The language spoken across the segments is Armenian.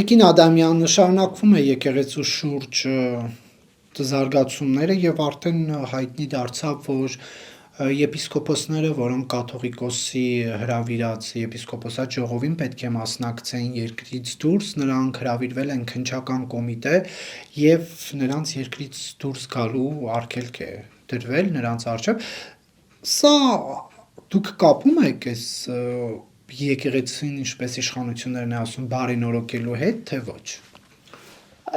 Տիկին Ադամյան, շարունակվում է եկեղեցու շուրջ զարգացումները եւ արդեն հայտնի դարձավ, որ եպիսկոպոսները, որոնք կաթողիկոսի հրավիրած եպիսկոպոսատ ժողովին պետք է մասնակցեին երկրից դուրս, նրանք հրավիրվել են քննչական կոմիտե եւ նրանց երկրից դուրս գալու արգելք է դրվել նրանց առջեւ։ Սա դուք կապում եք այս եկեղեցին, ինչպես իշխանություններն են ասում, բարենորոգելու հետ, թե ոչ։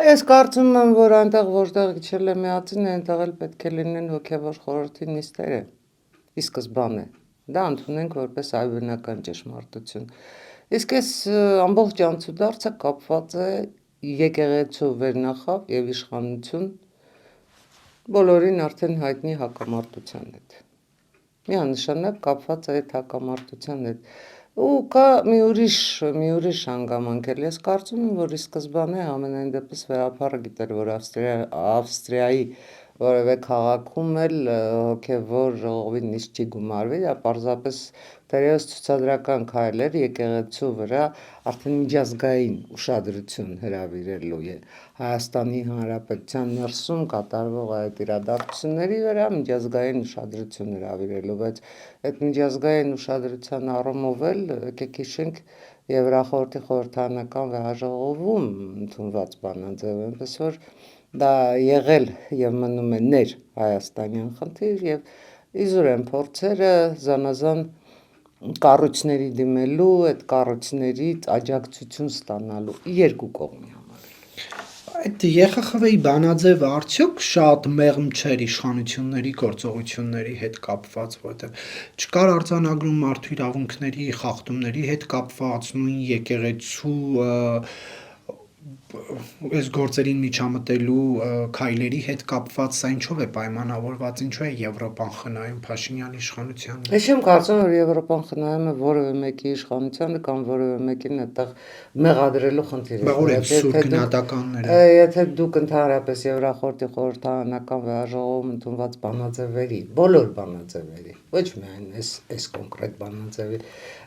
Ես կարծում եմ, որ այնտեղ որտեղ իջել է միածին, այնտեղ էլ պետք է լինեն հոգևոր խորհրդի նիստերը։ Ի սկզբանե դա ընդունենք որպես այբնական ճշմարտություն։ Իսկ այս ամբողջ անցուդարձը կապված է եկեղեցու վերնախավ եւ իշխանություն բոլորին արդեն հայտնի հակամարտության հետ։ Միանշանակ կապված է այդ հակամարտության հետ։ Ու կա մի ուրիշ հանգամանք էլ, ես կարծում եմ, որ ի սկզբանե ամենայն դեպս վեհապարը գիտեր, որ Ավստրիայի որևէ քաղաքում էլ հոգևոր ժողովի նիստ չի գումարվի, դա պարզապես թերևս ցուցադրական քայլ էր եկեղեցու վրա արդեն միջազգային ուշադրություն հրավիրելու է Հայաստանի Հանրապետության ներսում կատարվող այդ իրադարձությունների վրա միջազգային ուշադրություն հրավիրելու, բայց այդ միջազգային ուշադրության առումով էլ եկեք հիշենք Եվրախորհրդի խորհրդարանական վեհաժողովում ընդունված բանաձև, այնպես որ դա եղել եւ մնում է ներ հայաստանյան խնդիր եւ իզուր են փորձերը զանազան կառույցների դիմելու, այդ կառույցներից աջակցություն ստանալու երկու կողմի համար։ Այդ ԵԽԽՎ-ի բանաձևը արդյոք շատ մեղմ չէր իշխանությունների գործողությունների հետ կապված, որովհետև չկար արձանագրում մարդու իրավունքների խախտումների հետ կապված, նույն եկեղեցու այս գործերին միջամտելու քայլերի հետ կապված, սա ինչով է պայմանավորված, ինչու է Եվրոպան խնայում Փաշինյանի իշխանությանը։ Ես չեմ կարծում, որ Եվրոպան խնայում է որևէ մեկի իշխանությանը կամ որևէ մեկին այդտեղ մեղադրելու խնդիր է։ Եթե դուք ընդհանրապես Եվրախորհրդի խորհրդարանական վեհաժողովում ընդունված բանաձևերի, բոլոր բանաձևերի, ոչ միայն այս կոնկրետ բանաձևի,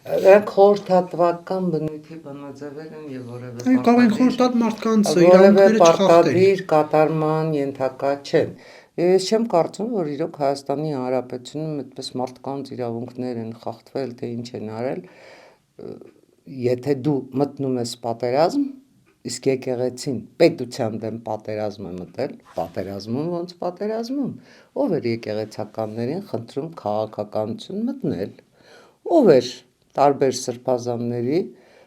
դրանք խորհրդատվական բնույթի բանաձևեր են եւ որևէ պարտադիր կատարման ենթակա չեն։ Ես չեմ կարծում, որ իրոք Հայաստանի Հանրապետությունում այդպես մարդկանց իրավունքներ են խախտվել, թե ինչ են արել, եթե դու մտնում ես պատերազմ, իսկ եկեղեցին պետության դեմ պատերազմ է մտել, պատերազմում ոնց պատերազմում, ով էր եկեղեցականներին խնդրում քաղաքականություն մտնել, ով էր տարբեր սրբազանների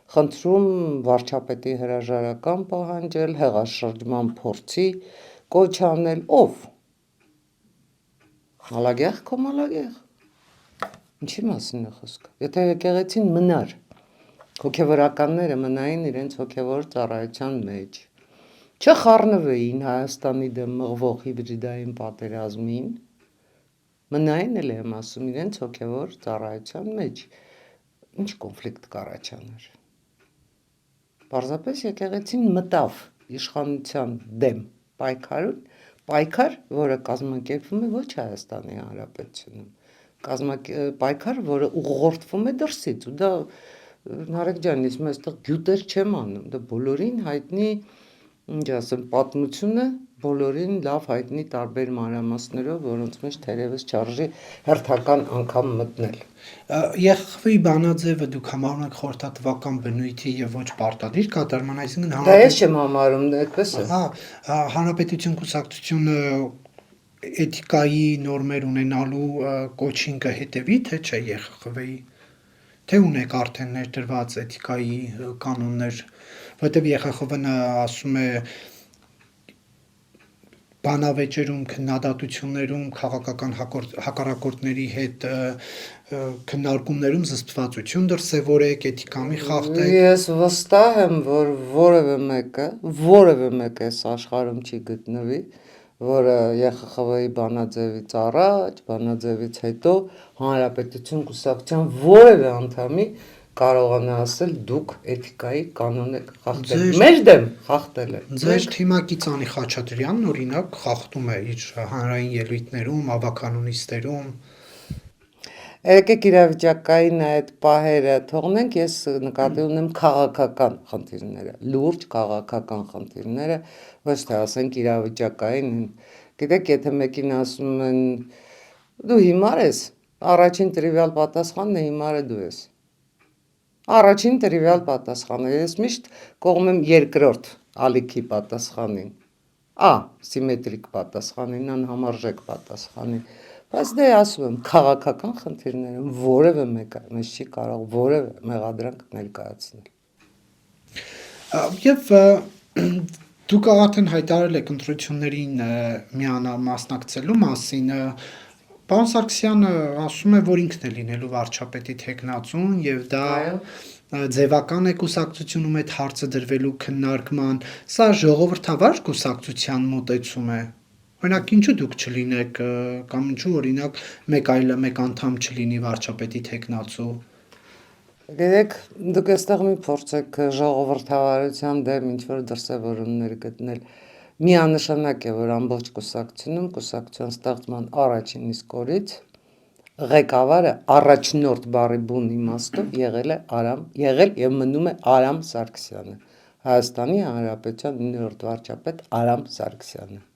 խնդրում վարչապետի հրաժարական պահանջել, հեղաշրջման փորձի կոչ անել, ով Մալագեղ քո Մալագեղ։ Ինչի մասին է խոսքը։ Եթե եկեղեցին մնար, հոգևորականները մնային իրենց հոգևոր ծառայության մեջ, չխառնվեին Հայաստանի դեմ մղվող հիբրիդային պատերազմին, մնային էլ եմ ասում իրենց հոգևոր ծառայության մեջ, ինչ կոնֆլիկտ կառաջանար։ Պարզապես եկեղեցին մտավ իշխանության դեմ պայքար, որը կազմակերպվում է ոչ Հայաստանի Հանրապետությունում, պայքար, որը ուղղորդվում է դրսից, ու դա Նարեկ ջան, ես այստեղ գյուտեր չեմ անում, դա բոլորին հայտնի, ինչ ասեմ, պատմություն է, բոլորին լավ հայտնի տարբեր մանրամասներով, որոնց մեջ թերևս չարժի հերթական անգամ մտնել։ ԵԽԽՎ-ի բանաձևը դուք համարում եք խորհրդատվական բնույթի եւ ոչ պարտադիր կատարման, այսինքն Դա ես չեմ համարում, այդպես է։ Հանրապետություն կուսակցությունը էթիկայի նորմեր ունենալու կոչին կհետևի, թե չէ ԵԽԽՎ-ի, թե ունեք արդեն ներդրված էթիկայի կանոններ, որտեղ ԵԽԽՎ-ն ասում է բանավեճերում, քննադատություններում, քաղաքական հակառակորդների հետ քննարկումներում զսպվածություն դրսևորեք, էթիկամի խախտեք։ Ես վստահ եմ, որ որևէ մեկը այս աշխարհում չի գտնվի, որը ԵԽԽՎ-ի բանաձևից առաջ, բանաձևից հետո Հանրապետություն կուսակցության որևէ անդամի կարողանա ասել դուք էթիկայի կանոն եք խախտել։ Մեր դեմ խախտել եք։ Ձեր թիմակից Անի Խաչատրյանն օրինակ խախտում է իր հանրային ելույթներում, ավականու նիստերում։ Եկեք իրավիճակային այդ պահերը թողնենք, ես նկատի ունեմ քաղաքական խնդիրները, լուրջ քաղաքական խնդիրները, ոչ թե ասենք իրավիճակային։ Գիտեք, եթե մեկին ասում են դու հիմար ես, առաջին տրիվիալ պատասխանն է հիմարը դու ես։ Առաջին տրիվիալ պատասխանը, ես միշտ կողմ եմ երկրորդ ալիքի պատասխանին, սիմետրիկ պատասխանին, անհամարժեք պատասխանին, բայց դե ասում եմ, քաղաքական խնդիրները որևէ մեկը մեզ չի կարող որևէ մեղադրանք ներկայացնել։ Եվ դուք արդեն հայտարարել եք ընտրություններին մասնակցելու մասին, պարոն Սարգսյանը ասում է, որ ինքն է լինելու վարչապետի թեկնածուն եւ դա ձևական է կուսակցությունում այդ հարցը դրվելու քննարկման, սա ժողովրդավար կուսակցության մոտեցում է։ Օրինակ, ինչու դուք չլինեք կամ ինչու օրինակ մեկ անդամ չլինի վարչապետի թեկնածու։ Գիտեք, դուք այստեղ մի փորձեք ժողովրդավարության դեմ ինչ-որ դրսևորումներ գտնել։ Միանշանակ է, որ ամբողջ կուսակցության ստեղծման առաջին իսկ օրից ղեկավարը առաջնորդ բառի բուն իմաստով եղել եւ մնում է Արամ Սարգսյանը, Հայաստանի Հանրապետության 9-րդ վարչապետ Արամ Սարգսյանը։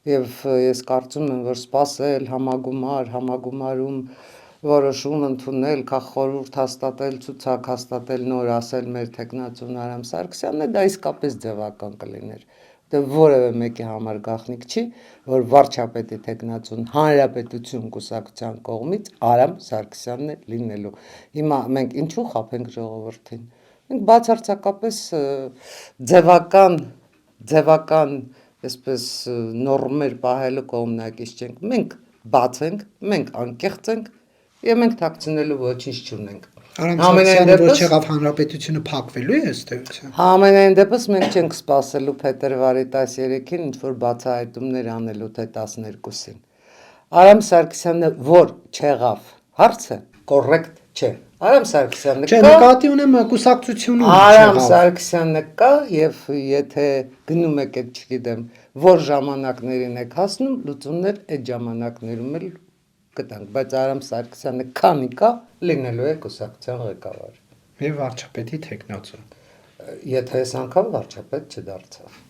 Եվ ես կարծում եմ, որ սпасել համագումարում որոշում ընդունել, քաղխորհուրդ հաստատել, ցուցակ հաստատել, նոր ասել մեր թեկնածուն Արամ Սարգսյանն է, դա իսկապես ձևական կլիներ։ Դե որևէ մեկի համար գաղտնիք չի, որ վարչապետի թեկնածուն Հանրապետություն կուսակցության կողմից Արամ Սարգսյանն է լինելու։ Հիմա մենք ինչու խաբենք ժողովրդին։ Մենք բացարձակապես ձևական այսպես նորմեր պահելու կողմնակից չենք։ Մենք բաց ենք, մենք անկեղծ ենք եւ մենք թաքցնելու ոչինչ չունենք։ Արամ Սարգսյանը որ չեղավ հանրապետությունը փակվելու է ըստ էության։ Համենայն դեպս մենք չենք սպասելու փետրվարի 13-ին ինչ-որ բացահայտումներ անելու թե 12-ին։ Արամ Սարգսյանը որ չեղավ, հարցը կոռեկտ չէ։ Արամ Սարգսյանը Չէ, նկատի ունեմ կուսակցությունում Արամ Սարգսյանը կա եւ եթե գնում եք այդ չգիտեմ որ ժամանակներին եք հասնում, լուծումներ այդ ժամանակներում էլ կտանք, բայց Արամ Սարգսյանը քանի կա լինելու է կուսակցության ղեկավար։ Եվ վարչապետի թեկնածու։ Եթե այս անգամ վարչապետ չդարձավ։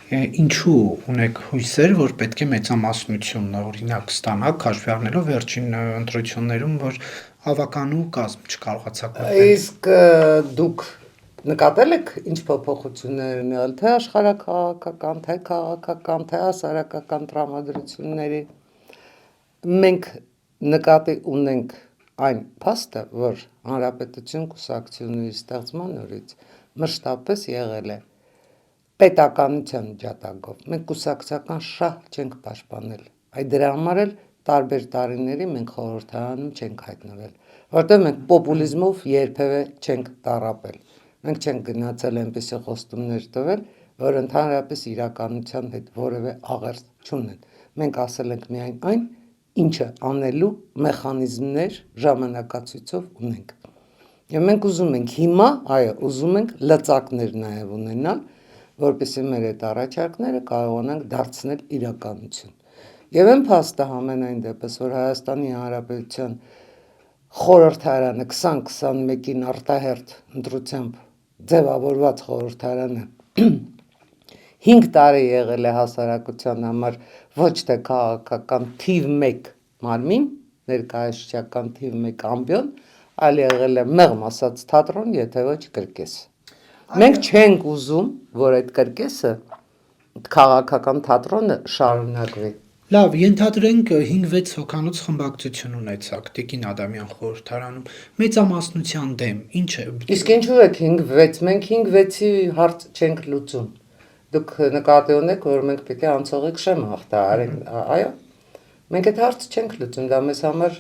Ինչու ունեք հույսեր, որ պետք է մեծամասնություն օրինակ ստանաք, հաշվի առնելով վերջին ընտրություններում, որ հավականու կազմ չկարողացաք մտնել։ Իսկ դուք նկատել եք ինչ փոփոխություններ են եղել, թե աշխարհակաղակական, թե քաղաքական, թե հասարակական տրամադրությունների։ Մենք նկատի ունենք այն փաստը, որ Հանրապետություն կուսակցությունների ստեղծման օրից մշտապես եղել է պետականության ջատագով։ Մենք կուսակցական շահ չենք պաշտպանել։ Այդ դրա համար էլ տարբեր տարիների մենք խորհրդարանում չենք հայտնվել, որտեղ մենք պոպուլիզմով երբևէ չենք տառապել։ Մենք չենք գնացել այնպիսի խոստումներ տվել, որ ընդհանրապես իրականության հետ որևէ աղերս չունեն։ Մենք ասել ենք միայն այն, ինչը անելու մեխանիզմներ ժամանակացույցով ունենք։ Եվ մենք ուզում ենք հիմա, ուզում ենք լծակներ նաև ունենալ, որպեսզի մեր այդ առաջարկները կարողանանք դարձնել իրականություն։ Եվ այն փաստը համենայն դեպս, որ Հայաստանի Հանրապետության խորհրդարանը 2021-ին արտահերթ ընտրությամբ ձևավորված խորհրդարանը 5 տարի եղել է հասարակության համար ոչ թե քաղաքական թիվ 1 մարմին, ներկայացուցչական թիվ 1 ամբիոն, այլ եղել է մեղմ ասած թատրոն, եթե ոչ կրկես։ Մենք չենք ուզում, որ այդ կրկեսը քաղաքական թատրոնը շարունակվի։ Լավ, ենթադրենք 5-6 հոգանոց խմբակցություն ունեցաք Տիկին Ադամյան խորհրդարանում, մեծամասնության դեմ, ինչ է։ Իսկ ինչու եք 5-6, մենք 5-6-ի հարց չենք լուծում։ Դուք նկատի ունեք, որ մենք պետք է անցողիկ շեմ հաղթահարենք, այո։ Մենք այդ հարցը չենք լուծում, դա մեզ համար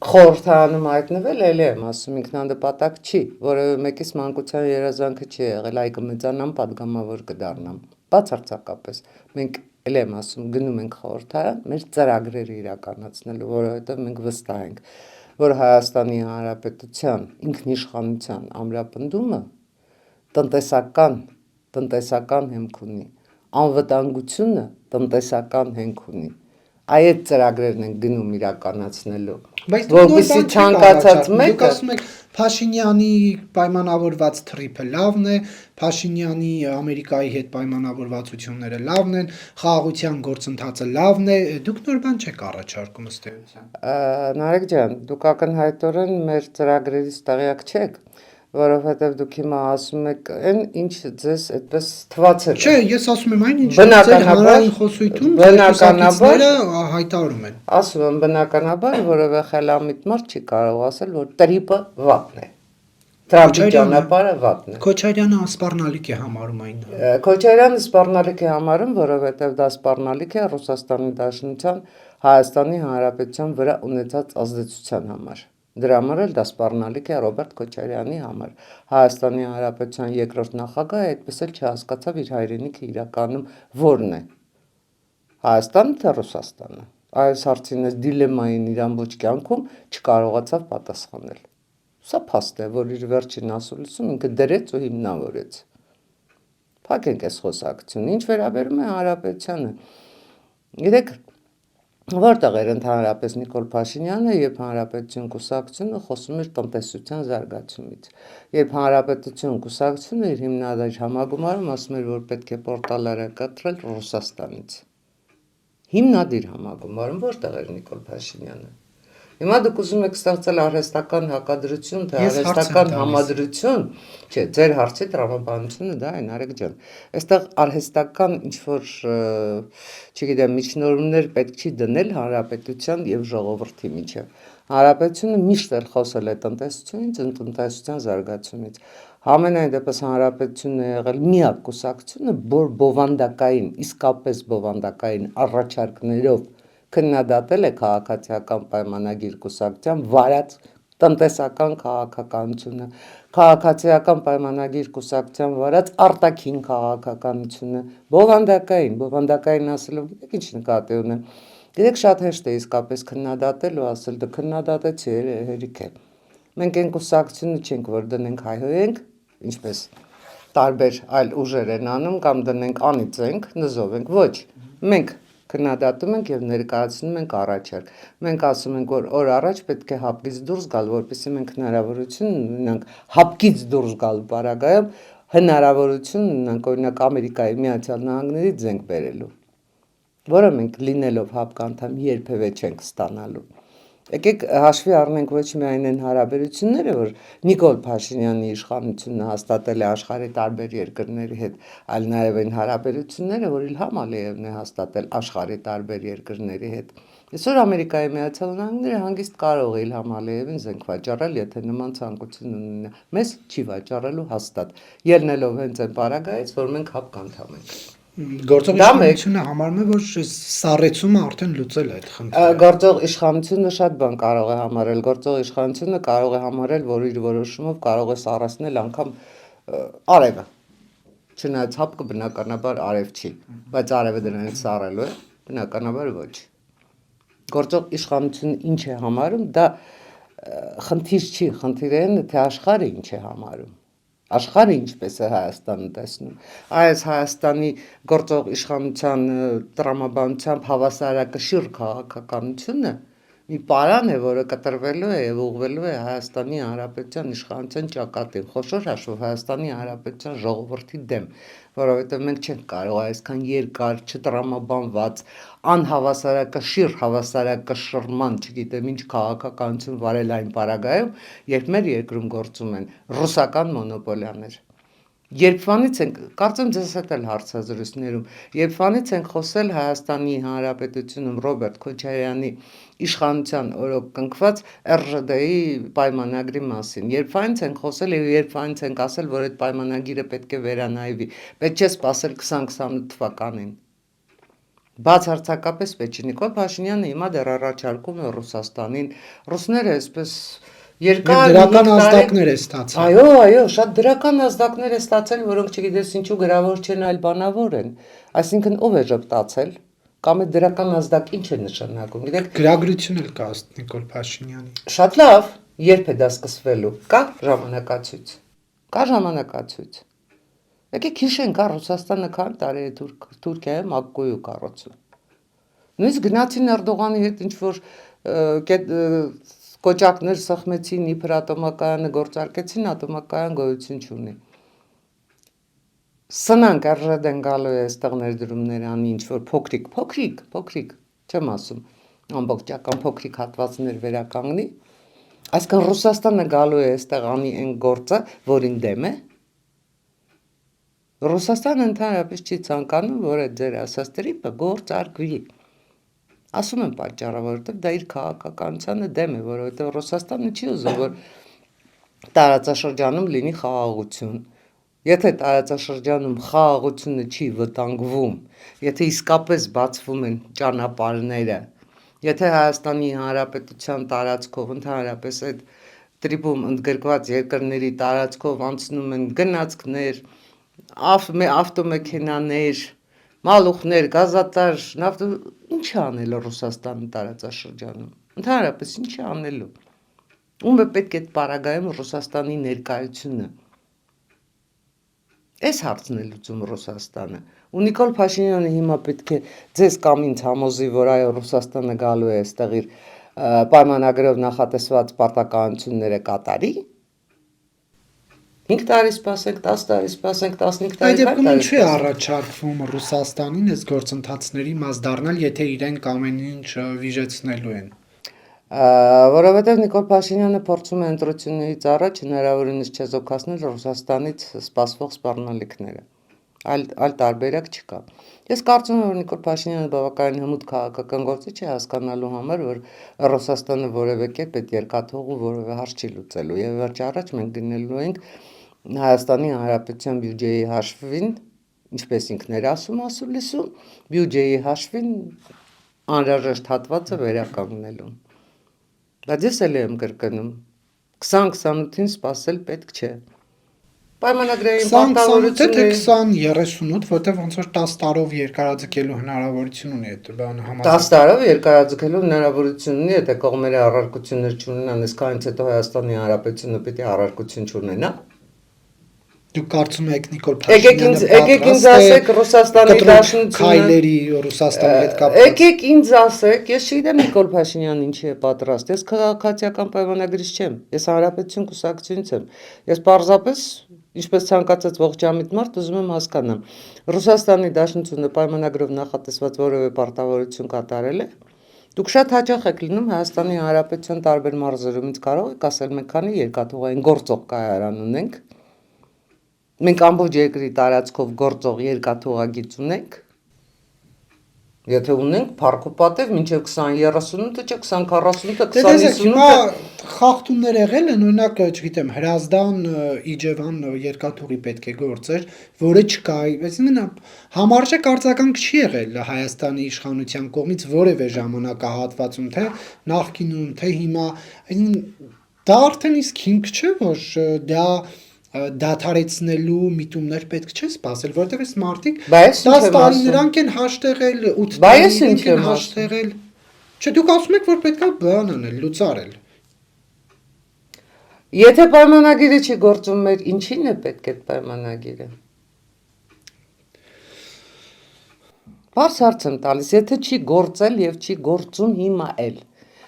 խորհրդարանում հայտնվել, էլի եմ ասում, ինքնանպատակ չի, որևէ մեկիս մանկության երազանքը չի եղել, այ կմեծանամ, падգամավոր կդառնամ։ Բացարձակապես մենք էլ եմ ասում, գնում ենք խորհրդարան մեր ծրագրերը իրականացնելու, որովհետև մենք վստահ ենք, որ Հայաստանի Հանրապետության ինքնիշխանության ամրապնդումը տնտեսական հենք ունի, անվտանգությունը տնտեսական հենք ունի։ Այդ ծրագրերն են գնում իրականացնելու։ Բայց որպեսզի ցանկացած Դուք մեկը ասում եք Փաշինյանի պայմանավորված թրիփը լավն է, Փաշինյանի Ամերիկայի հետ պայմանավորվածությունները լավն են, խաղաղության գործընթացը լավն է, դուք նոր բան չեք առաջարկում ըստ էության։ Նարեկ ջան, դուք ակնհայտորեն մեր ծրագրերից տեղյակ չեք, որովհետև դուք հիմա ասում եք այն, ինչ ձեզ այդպես թվացել Չէ, է։ ես ասում եմ այն, ինչ ձեր Բնականաբար- հանրային խոսույթում ձեր բնականաբար- խոսակիցները հայտարարում են։ Ասում եմ բնականաբար, որևէ խելամիտ մարդ չի կարող ասել, որ տրիպը վատն է։ Տրամպի ճանապարհը վատն է։ Քոչարյանը սպառնալիք է համարում այն։ Քոչարյանը սպառնալիք է համարում, որովհետև դա սպառնալիք է Ռուսաստանի Դաշնության Հայաստանի Հանրապետության վրա ունեցած ազդեցության համար։ Դրա համար էլ դա սպառնալիք է Ռոբերտ Քոչարյանի համար։ Հայաստանի Հանրապետության երկրորդ նախագահը այդպես էլ չհասկացավ իր հայրենիքը իրականում որն է։ Հայաստանը թե Ռուսաստանը։ Այս հարցին այս դիլեմային իր ամբողջ կյանքում չկարողացավ պատասխանել։ Սա փաստ է, որ իր վերջին ասուլիսում ինքը դրեց ու հիմնավորեց։ Փակենք այս խոսակցությունը, ինչ վերաբերում է Հանրապետությանը։ Գիտեք, որտեղ էր ընդհանրապես Նիկոլ Փաշինյանը, երբ Հանրապետություն կուսակցությունը խոսում էր տնտեսության զարգացումից։ Երբ Հանրապետություն կուսակցությունը իր հիմնադիր համագումարում ասում էր, որ պետք է պորտալները կտրել Ռուսաստանից։ Հիմնադիր համագումարում որտեղ էր Նիկոլ Փաշինյանը։ Հիմա դուք ուզում եք ստեղծել արհեստական հակադրություն, թե Ես հարց եմ արհեստական տալիս։ համադրություն, չէ, ձեր հարցի տրամաբանությունը դա է, Նարեկ ջան։ Այստեղ արհեստական ինչ-որ, չգիտեմ, միջնորդումներ պետք չի դնել հանրապետության եւ ժողովրդի միջեւ։ Հանրապետությունը միշտ էլ խոսել է տնտեսությունից, տնտեսության զարգացումից։ Համենայն դեպս հանրապետությունն է եղել միակ կուսակցությունը, որ բովանդակային, իսկապես բովանդակային առաջարկներով քննադատել է քաղաքացիական պայմանագիր կուսակցության վարած տնտեսական քաղաքականությունը, քաղաքացիական պայմանագիր կուսակցության վարած արտաքին քաղաքականությունը, բովանդակային ասելով, գիտեք ինչ նկատի ունեմ։ Գիտեք շատ հեշտ է իսկապես քննադատել ու ասել, դե քննադատեցի, հերիք է։ Մենք այն կուսակցությունը չենք, որ դնենք հայհոյենք, ինչպես տարբեր այլ ուժեր են անում կամ դնենք անիծենք, նզովենք, ոչ։ Մենք քննադատում ենք եւ ներկայացնում ենք առաջարկ։ Մենք ասում ենք, որ օր առաջ պետք է հապկից դուրս գալ, որպեսզի մենք հնարավորություն ունենանք հապկից դուրս գալ բարագայում, հնարավորություն ունենանք օրինակ Ամերիկայի Միացյալ Նահանգներից զենք բերելու, որը մենք լինելով հապկ անդամ երբևէ չենք ստանալու։ Եկեք հաշվի առնենք ոչ միայն այն հարաբերությունները, որ Նիկոլ Փաշինյանի իշխանությունը հաստատել է աշխարհի տարբեր երկրների հետ, այլ նաև այն հարաբերությունները, որ Իլհամ Ալիևն է հաստատել աշխարհի տարբեր երկրների հետ։ Այսօր Ամերիկայի Միացյալ Նահանգները հանգիստ կարող է Իլհամ Ալիևին զենք վաճառել, եթե նման ցանկություն ունենա։ Մեզ չի վաճառելու հաստատ, ելնելով հենց այն պարագայից, որ մենք հապկ անդամ ենք։ Գործող իշխանությունը համարում է, որ սառեցումը արդեն լուծել է այդ խնդիրը։ Գործող իշխանությունը շատ բան կարող է համարել։ Գործող իշխանությունը կարող է համարել, որ իր որոշումով կարող է սառեցնել անգամ արևը։ Չնայած հապկը բնականաբար արև չի, բայց արևը դրանից սառելու է, բնականաբար ոչ։ Գործող իշխանությունը ինչ է համարում, դա խնդիր չի, խնդիրը այն է, թե աշխարհը ինչ է համարում։ Աշխարհը ինչպես է Հայաստանը տեսնում։ Այս Հայաստանի գործող իշխանության տրամաբանությամբ հավասարակշիռ քաղաքականությունը մի պարան է, որը կտրվելու է եւ ուղղվելու է Հայաստանի Հանրապետության իշխանության ճակատին, խոշոր հաշվով Հայաստանի Հանրապետության ժողովրդի դեմ, որովհետեւ մենք չենք կարող այսքան երկար չտրամաբանված անհավասարակշիռ հավասարակշռման, չգիտեմ ինչ քաղաքականություն վարել այն պարագայում, երբ մեր երկրում գործում են ռուսական մոնոպոլիաներ։ Երբվանից ենք, կարծեմ ձեզ հետ էլ հարցազրույցներում, երբվանից ենք խոսել Հայաստանի Հանրապետությունում Ռոբերտ Քոչարյանի իշխանության օրոք կնքված ՌԺԴ-ի պայմանագրի մասին։ Երբվանից ենք խոսել եւ երբվանից ենք ասել, որ այդ պայմանագիրը պետք է վերանայվի։ Պետք չէ սпасել 2028 թվականին։ Բացարձակապես պետք չի։ Նիկոլ Փաշինյանը հիմա դեռ առաջարկում է Ռուսաստանին, ռուսները այսպես երկար դրական ազդակներ է ստացել։ Այո, շատ դրական ազդակներ է ստացել, որոնք չգիտես ինչու գրավոր չեն, այլ բանավոր են։ Այսինքն ով է ժպտացել, կամ է դրական ազդակ ինչ է նշանակում։ Գիտեք, Գրագրություն էլ կա ըստ Նիկոլ Փաշինյանի։ շատ լավ, երբ է դա սկսվելու։ Կա ժամանակացույց։ Կա ժամանակացույց։ Եկեք հիշենք, Ռուսաստանը քանի տարի է Թուրքիայում ակկույու կառուցում։ Նույնիսկ գնացին Էրդողանի հետ ինչ-որ կոճակներ սխմեցին, իբր ատոմակայանը գործարկեցին, ատոմակայան գոյություն չունի։ Սնանք արժեդեն գալու է այստեղ ներդրումներ անի ինչ-որ փոքրիկ, չեմ ասում, ամբողջական փոքրիկ հատվածներ վերականգնի, այսքան Ռուսաստանը գալու է այստեղ անի այն գործը, որին դեմ է։ Ռուսաստանը ընդհանրապես չի ցանկանում, որ այդ ձեր ասած տրիպը գործարկվի։ Ասում եմ պատճառը, որովհետև դա իր քաղաքականությանը դեմ է, որովհետև Ռուսաստանը չի ուզում, որ տարածաշրջանում լինի խաղաղություն։ Եթե տարածաշրջանում խաղաղությունը չի վտանգվում, եթե իսկապես բացվում են ճանապարհները, եթե Հայաստանի Հանրապետության տարածքով ընդհանրապես այդ տրիպում ընդգրկված երկրների տարածքով անցնում են գնացքներ, ավտոմեքենաներ, մալուխներ, գազատար, նավթ, ինչ է անելու Ռուսաստանի տարածաշրջանում։ Ընդհանրապես ինչ է անելու։ Ում է պետք է այդ պարագայում Ռուսաստանի ներկայությունը։ Այս հարցն է լուծում Ռուսաստանը։ Ու Նիկոլ Փաշինյանը հիմա պետք է ձեզ կամ ինձ համոզի, որ այո Ռուսաստանը գալու է այստեղ իր պայմանագրով նախատեսված պարտականությունները կատարի։ 5 տարի սպասենք, 10 տարի սպասենք, 15 տարի։ Այդ դեպքում ինչու է առաջարկվում Ռուսաստանին այս գործընթացների մաս դառնալ, եթե իրենք ամեն ինչ վիժեցնելու են։ Որովհետև Նիկոլ Փաշինյանը փորձում է ընտրություններից առաջ հնարավորինս չեզոքացնել Ռուսաստանից սպասվող սպառնալիքները։ Այլ տարբերակ չկա։ Ես կարծում եմ, որ Նիկոլ Փաշինյանը բավականին հմուտ քաղաքական գործիչ է հասկանալու համար, որ Ռուսաստանը որևէ կերպ այդ երկաթուղու որևէ հարց չի լուծելու։ Եվ վերջ առաջ մենք գնելու ենք Հայաստանի Հանրապետության բյուջեի հաշվին, ինչպես ինքն էր ասում, բյուջեի հաշվին անհրաժեշտ հատվածը վերականգնելու։ Բայց ես էլ եմ կրկնում, 2028-ին սպասել պետք չէ։ Պայմանագրային պարտավորությունները 2038, որտեղ ոնց որ 10 տարով երկարաձգելու հնարավորություն ունի այդ բանը համաձայն։ 10 տարով երկարաձգելու հնարավորություն ունի, եթե կողմերը առարկություններ չունենան, այսքանից հետո Հայաստանի Հանրապետությունը պիտի առարկություն չունենա։ Դուք կարծում եք Նիկոլ Եկեք ինձ ասեք Ռուսաստանի Դաշնությունը քայլերի Ռուսաստանի հետ կապված։ Եկեք ինձ ասեք, ես չգիտեմ Նիկոլ Փաշինյանն ինչի է պատրաստ։ Ես քաղաքացիական պայմանագրից չեմ, ես Հանրապետություն կուսակցությունից եմ։ Ես պարզապես, ինչպես ցանկացած ողջամիտ մարդ, ուզում եմ հասկանամ, Ռուսաստանի Դաշնությունը պայմանագրով նախատեսված որևէ պարտավորություն կատարել է։ Դուք շատ հաճախ եք լինում Հայաստանի Հանրապետության տարբեր մարզերում, ինձ կարող եք ասել, մենք քանի երկաթուղային գործող կայարան ունենք։ Մենք ամբողջ երկրի տարածքով գործող երկաթուղագիծ ունենք։ Եթե ունենք, փառք ու պատև, մինչև 2038-ը չէ, 2048-ը, 2058-ը։ Հիմա խախտումներ եղել են, օրինակ, չգիտեմ, Հրազդան, Իջևան երկաթուղի պետք է գործեր, որը չկա, այսինքն համարժեք արձագանք չի եղել Հայաստանի իշխանության կողմից որևէ ժամանակահատվածում, թե նախկինում, թե հիմա, դա արդեն իսկ հիմք չէ, որ դա դադարեցնելու միտումներ պետք չէ սպասել, որովհետև այս մարդիկ 10 տարի նրանք են հաշտեղել, 8 տարի նրանք են հաշտեղել։ Չէ, դուք ասում եք, որ պետք է բան անել, լուծարել։ Եթե պայմանագիրը չի գործում, մեր ինչին է պետք այդ պայմանագիրը։ Բարձ հարց եմ տալիս, եթե չի գործել եւ չի գործում հիմա էլ։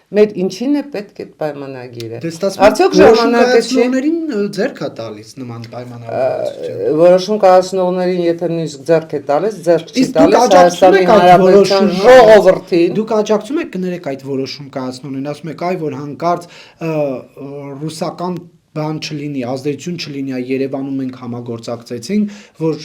Մեր ինչին է պետք այդ պայմանագիրը։ Արդյոք ժամանակացիներին ձեռք է տալիս նման պայմանավորվածություն։ Որոշում կայացնողներին, եթե նույնիսկ ձեռք է տալիս, ձեռք չի տալիս Հայաստանի Հանրապետության ժողովրդին։ Դուք աջակցում եք կներեք այդ որոշում կայացնողներին, ասում եք, այ որ հանկարծ ռուսական բան չլինի, ազդեցություն չլինի, Երևանում մենք համագործակցեցինք, որ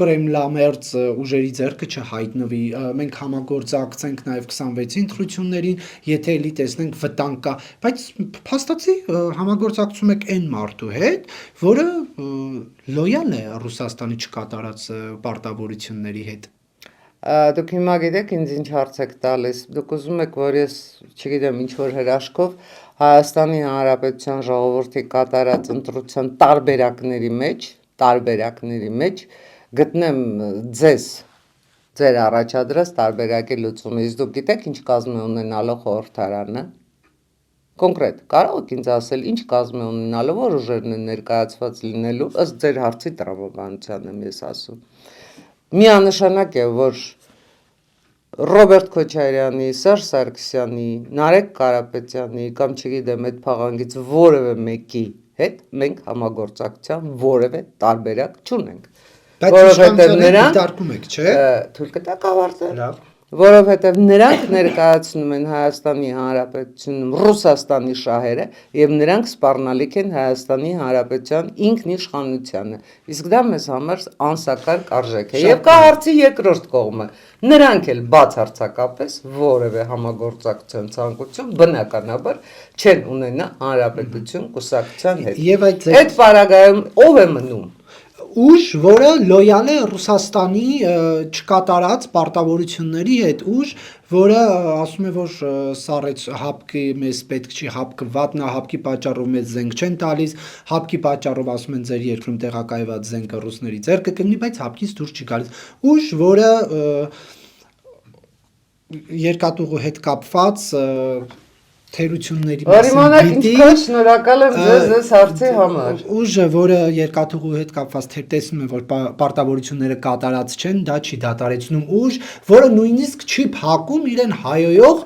Կրեմլամերձ ուժերի ձեռքը չհայտնվի, մենք համագործակցենք նաև 26-ի ընտրություններին, եթե էլի տեսնենք վտանգ կա, բայց փաստացի համագործակցում եք այն մարդու հետ, որը լոյալ է Ռուսաստանի չկատարած պարտավորությունների հետ։ Դուք հիմա գիտեք ինձ ինչ հարց եք տալիս, դուք ուզում եք, որ ես, չգիտեմ, ինչ որ հրաշքով Հայաստանի Հանրապետության ժողովրդի կատարած ընտրության տարբերակների մեջ գտնեմ ձեր առաջադրած տարբերակի լուծումը, իսկ դուք գիտեք ինչ կազմ է ունենալու խորհրդարանը։ Կոնկրետ, կարող եք ինձ ասել, ինչ կազմ է ունենալու, որ ուժերն են ներկայացված լինելու, ըստ ձեր հարցի տրամաբանության եմ ես ասում։ Միանշանակ է, որ Ռոբերտ Քոչարյանի, Սերժ Սարգսյանի, Նարեկ Կարապետյանի կամ չգիտեմ այդ փաղանգից որևէ մեկի հետ մենք համագործակցության որևէ տարբերակ չունենք։ Բայց իշխանության դիտարկում եք, չէ՞։ Թույլ կտակ ավարտել։ Լավ։ Որովհետև նրանք ներկայացնում են Հայաստանի Հանրապետությունում Ռուսաստանի շահերը եւ նրանք սպառնալիք են Հայաստանի Հանրապետության ինքնիշխանությանը։ Իսկ դա մեզ համար անսակար արժեք է։ Եվ կա հարցի երկրորդ կողմը։ Նրանք էլ բացարձակապես որևէ համագործակցության ցանկություն բնականաբար չեն ունենա Հանրապետություն կուսակցության հետ։ Եվ այդ պարագայում ով է մնում։ Ուժ, որը լոյալ է Ռուսաստանի չկատարած պարտավորությունների հետ, ուժ, որը ասում է, որ սառեց հապկի մեզ պետք չի, հապկը վատնա, հապկի պատճառով մեզ զենք չեն տալիս, հապկի պատճառով ասում են ձեր երկրում տեղակայված զենքը ռուսների ձեռքը կգնի, բայց հապկից դուրս չի գալիս։ Ուժ, որը երկաթուղու հետ կապված թերությունների մասին շնորհակալ եմ ձեզ հարցի համար։ Ուժը, որը երկաթուղու հետ կապված տեսնում է, որ պարտավորությունները կատարած չեն, դա չի դադարեցնում ուժ, որը նույնիսկ չի փակում իրեն հայոյող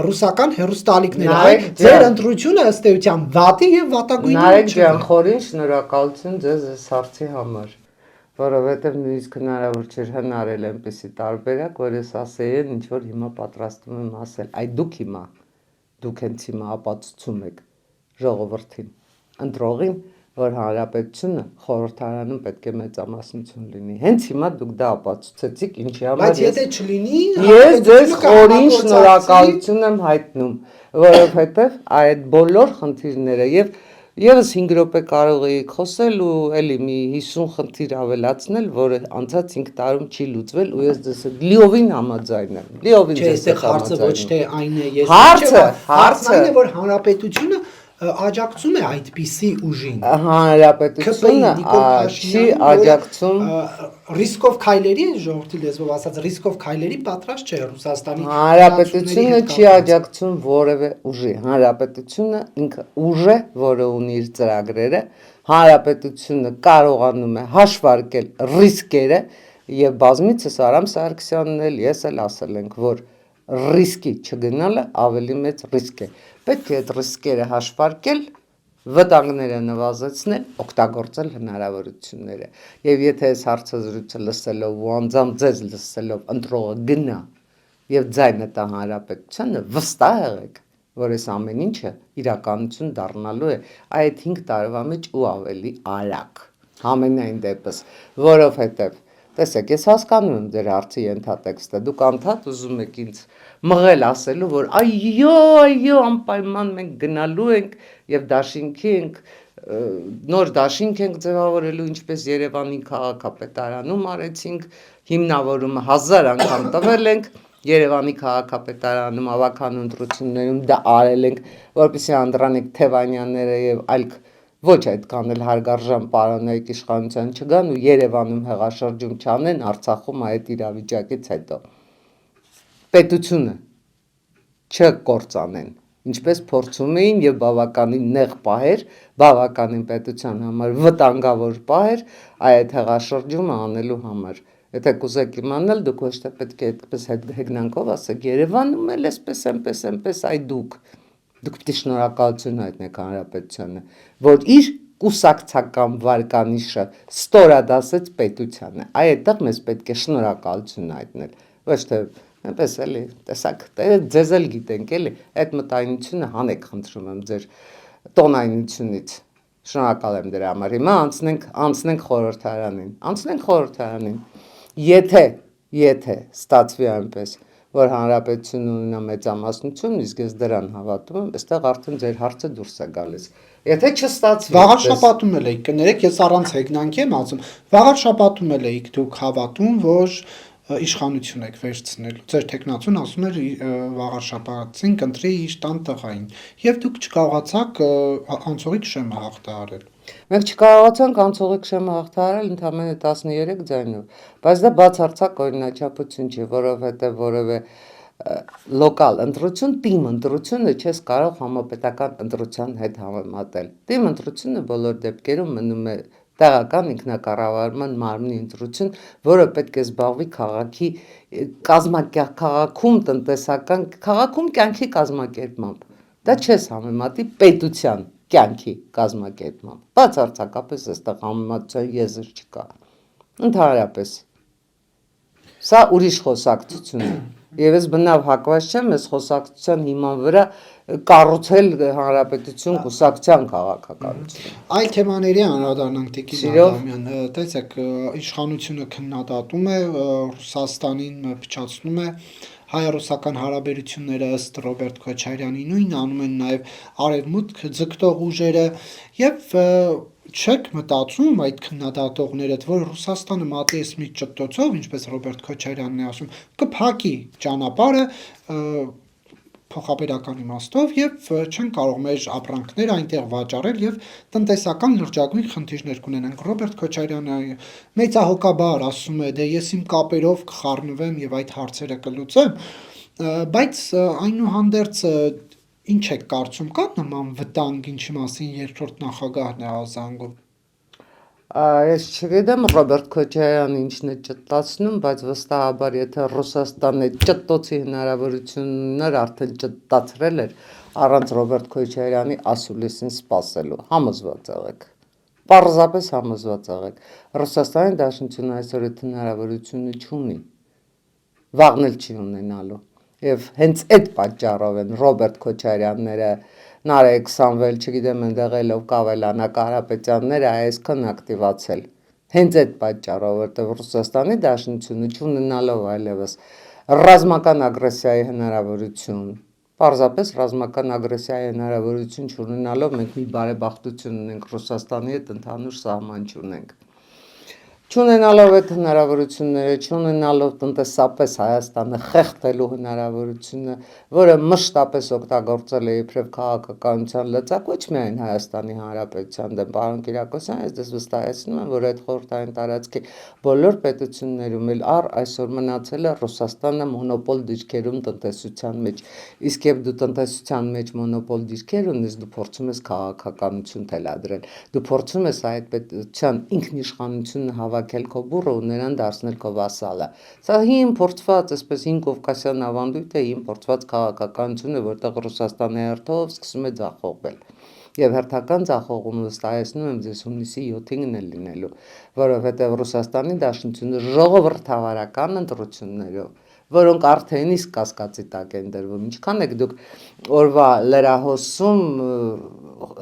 ռուսական հեռուստալիքները։ Այ ձեր ընտրությունը ըստ էության վատի եւ վատագույնի Նարեկ ջան, խորին շնորհակալություն ձեզ հարցի համար, որովհետև նույնիսկ հնարավոր չէր հնարել այնպեսի տարբերակ, որ ես ասեի ինչ որ հիմա պատրաստում եմ ասել։ Այ դուք հենց հիմա ապացուցում եք ժողովրդին, ընտրողին, որ հանրապետությունը խորհրդարանում պետք է մեծամասնություն լինի։ Հենց հիմա դուք դա ապացուցեցիք, ինչի համար բայց եթե չլինի, ես ձեզ խորին շնորհակալություն եմ հայտնում, որովհետև այդ բոլոր խնդիրները եւ Եվս 5 րոպե կարող էի խոսել ու էլի մի 50 խնդիր ավելացնել, որը անցած 5 տարում չի լուծվել ու ես դες լիովին համաձայն եմ։ Լիովին ձեզ հարցը ոչ թե այն է, ես հարցը այն է, որ հանրապետությունը աջակցում է այդպիսի ուժին։ Հանրապետությունը չի աջակցում ռիսկով քայլերի, ժողովրդի լեզվով ասած, ռիսկով քայլերի պատրաստ չէ Ռուսաստանի։ Հանրապետությունը չի աջակցում որևէ ուժի։ Հանրապետությունը ինքը ուժ է, որը ունի իր ծրագրերը, հանրապետությունը կարողանում է հաշվարկել ռիսկերը եւ բազմիցս Արամ Սարգսյանն էլ ես էլ ասել ենք, որ ռիսկի չգնալը ավելի մեծ ռիսկ է։ Պետք է այդ ռիսկերը հաշվարկել, վտանգները նվազեցնել, օգտագործել հնարավորությունները։ Եվ եթե այս հարցազրույցը լսելով ու անձամբ ձեզ լսելով ընտրողը գնա եւ ձայնը տա հանրապետությանը, վստահ եղեք, որ այս ամեն ինչը իրականություն դառնալու է այդ 5 տարվա մեջ ու ավելի արագ։ Համենայն դեպս, որովհետեւ տեսեք, ես հասկանում եմ ձեր հարցի ենթատեքստը, դուք անդադ ուզում եք ինձ մղել ասելու, որ այո, անպայման մենք գնալու ենք եւ դաշինքի ենք, նոր դաշինք ենք ձևավորելու, ինչպես Երևանի քաղաքապետարանում արեցինք, հիմնավորումը 1000 անգամ տվել ենք, Երևանի քաղաքապետարանում ավականու ընտրություններում դա արել ենք, որպեսզի Անդրանիկ Թևանյանները եւ այլ ոչ այդքան էլ հարգարժան պարոնայք իշխանության չգան ու Երևանում հեղաշրջում չանեն Արցախում այդ իրավիճակից հետո։ Պետությունը չկործանեն, ինչպես փորձում էին եւ բավականին նեղ պահեր, բավականին պետության համար վտանգավոր պահեր այդ հեղաշրջումը անելու համար։ Եթե կուզեք իմանալ, դուք ոչ թե պետք է այդպես հեգնանքով ասեք Երևանում էլ էսպես, այ դուք պիտի շնորհակալություն հայտնեք հանրապետությանը, որ իր կուսակցական վարկանիշը ստորադասեց պետությանը։ Այդտեղ մեզ պետք է շնորհակալություն հայտնել, ոչ թե այնպես էլի, տեսակ, ձեզ էլ գիտենք էլի, այդ մտայնությունը հանեք խնդրում եմ ձեր տոնայնությունից։ Շնորհակալ եմ դրա համար։ Հիմա անցնենք խորհրդարանին։ Եթե ստացվի այնպես, որ հանրապետությունը ունենա մեծամասնություն, իսկ ես դրան հավատում եմ, այստեղ արդեն ձեր հարցը դուրս է գալիս։ Եթե չստացվի, վաղար շաբաթում էլ եք, կներեք, ես առանց հեգնանքի եմ ասում, վաղար շաբաթում էլ եք դուք հավատում, որ իշխանություն եք վերցնելու։ Ձեր տեխնացուն ասում էր վաղար շաբաթին կընտրի իր տան տղային, եւ դուք չկարողացաք անցողիկ շեմը հաղթահարել։ Մենք չկարողացանք անցողիկ շեմը հաղթահարել ընդամենը 13 ձայնով, բայց դա բացարձակ օրինաչափություն չի, որովհետեւ որևէ լոկալ ընտրություն, թիմ ընտրությունը չես կարող համապետական ընտրության հետ համեմատել։ Թիմ ընտրությունը բոլոր դեպքերում մնում է տեղական ինքնակառավարման մարմնի ընտրություն, որը պետք է զբաղվի քաղաքի քաղաքում տնտեսական քաղաքում կյանքի կազմակերպմամբ։ Դա չես համեմատի պետության կյանքի կազմակերպմամբ։ Բացարձակապես այստեղ համեմատության եզր չկա։ Ընդհանրապես սա ուրիշ խոսակցություն է։ Եվ ես բնավ հակված չեմ այս խոսակցության հիման վրա կառուցել հանրապետություն կուսակցության քաղաքականություն։ Այլ թեմաների անդրադառնանք Տիկին Ադամյան, տեսեք, իշխանությունը քննադատում է, Ռուսաստանին փչացնում է, հայ-ռուսական հարաբերությունները ըստ Ռոբերտ Քոչարյանի նույնն անում են նաև արևմուտք ձգտող ուժերը եւ չեք մտածում այդ քննադատողներդ, որ Ռուսաստանը մատի էս մի ճտոցով, ինչպես Ռոբերտ Քոչարյանն է ասում, կփակի ճանապարհը փոխաբերական իմաստով եւ չեն կարող մեր ապրանքները այնտեղ վաճառել եւ տնտեսական լրջագույն խնդիրներ կունենանք։ Ռոբերտ Քոչարյանը մեծահոգաբար ասում է, դե ես իմ կապերով կխառնվեմ եւ այդ հարցերը կլուծեմ, բայց այնուհանդերձ ինչ է կարծում, կա նման վտանգ, ինչի մասին երկրորդ նախագահն է ազանգում։ Ես չգիտեմ Ռոբերտ Քոչարյանը ինչն է ճտտացնում, բայց վստահաբար եթե Ռուսաստանը ճտտոցի հնարավորություններ արդեն ճտտացրել էր առանց Ռոբերտ Քոչարյանի ասուլիսին սպասելու, համոզված եղեք։ Պարզապես համոզված եղեք։ Ռուսաստանի Դաշնությունը այսօր այդ հնարավորությունը չունի, վաղն էլ չի ունենալու։ Եվ հենց այդ պատճառով են Ռոբերտ Քոչարյանները, Նարեկ Սամվել, չգիտեմ այնտեղ ելով Կավելանա Կարապետյանները այսքան ակտիվացել։ Հենց այդ պատճառով, որտեղ Ռուսաստանի Դաշնությունը չունենալով այլևս ռազմական ագրեսիայի հնարավորություն, պարզապես ռազմական ագրեսիայի հնարավորություն չունենալով մենք մի բարեբախտություն ունենք Ռուսաստանի հետ ընդհանուր սահման չունենք։ Չունենալով այդ հնարավորությունները, չունենալով տնտեսապես Հայաստանը խեղդելու հնարավորությունը, որը մշտապես օգտագործել է իբրև քաղաքականության լծակ, ոչ միայն Հայաստանի Հանրապետության դեմ, պարոն Կիրակոսյան, ես դες վստահեցնում եմ, որ այդ խորհրդային տարածքի բոլոր պետություններում էլ այսօր մնացել է Ռուսաստանը մոնոպոլ դիրքերում տնտեսության մեջ, իսկ երբ դու տնտեսության մեջ մոնոպոլ դիրքեր ունես, դու փորձում ես քաղաքականություն թելադրել, դու փորձում ես այդ պետության ինքնիշխանությունը հավաքել քո բուռը ու նրան դարձնել քո վասալը։ Սա հին փորձված, այսպես հին կովկասյան ավանդույթ է, հին փորձված քաղաքականություն է, որտեղ Ռուսաստանի հերթով սկսում է ձախողվել։ Եվ հերթական ձախողումը վստահեցնում եմ ձեզ հունիսի 7-ին է լինելու, որովհետև Ռուսաստանի Դաշնությունը ժողովրդավարական ընտրություններով, որոնք արդեն իսկ կասկածի տակ են դրվում։ Ինչքան եք դուք օրվա լրահոսում